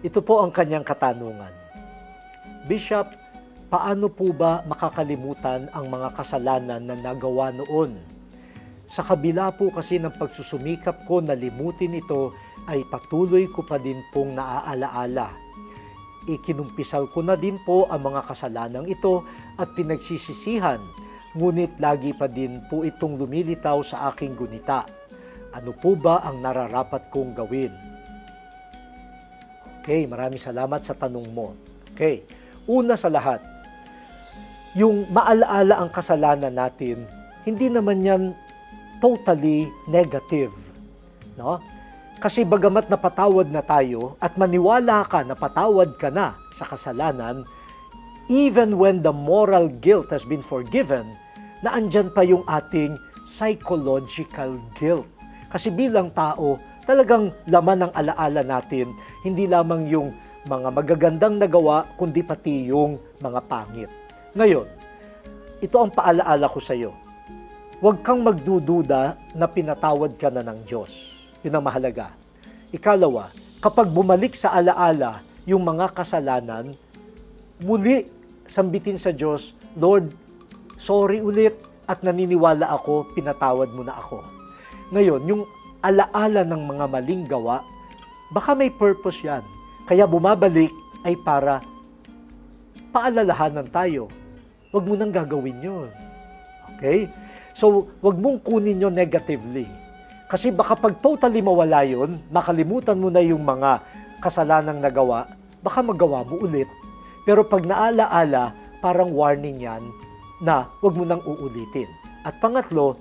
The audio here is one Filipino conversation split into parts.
Ito po ang kanyang katanungan. Bishop, paano po ba makakalimutan ang mga kasalanan na nagawa noon? Sa kabila po kasi ng pagsusumikap ko na limutin ito, ay patuloy ko pa din pong naaalaala. Ikinumpisal ko na din po ang mga kasalanang ito at pinagsisisihan, ngunit lagi pa din po itong lumilitaw sa aking gunita. Ano po ba ang nararapat kong gawin? Okay, maraming salamat sa tanong mo. Okay, una sa lahat, yung maalaala ang kasalanan natin, hindi naman yan totally negative. No? Kasi bagamat napatawad na tayo at maniwala ka na patawad ka na sa kasalanan, even when the moral guilt has been forgiven, na andyan pa yung ating psychological guilt. Kasi bilang tao, talagang laman ng alaala natin, hindi lamang yung mga magagandang nagawa, kundi pati yung mga pangit. Ngayon, ito ang paalaala ko sa iyo. Huwag kang magdududa na pinatawad ka na ng Diyos. Yun ang mahalaga. Ikalawa, kapag bumalik sa alaala yung mga kasalanan, muli sambitin sa Diyos, Lord, sorry ulit at naniniwala ako, pinatawad mo na ako. Ngayon, yung alaala ng mga maling gawa, baka may purpose yan. Kaya bumabalik ay para paalalahanan tayo. Huwag mo nang gagawin yun. Okay? So, huwag mong kunin yun negatively. Kasi baka pag totally mawala yun, makalimutan mo na yung mga kasalanang nagawa, baka magawa mo ulit. Pero pag naalaala, parang warning yan na huwag mo nang uulitin. At pangatlo,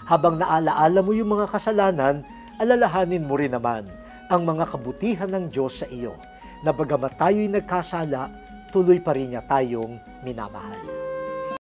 habang naalaala mo yung mga kasalanan, alalahanin mo rin naman ang mga kabutihan ng Diyos sa iyo, na bagamat tayo'y nagkasala, tuloy pa rin niya tayong minamahal.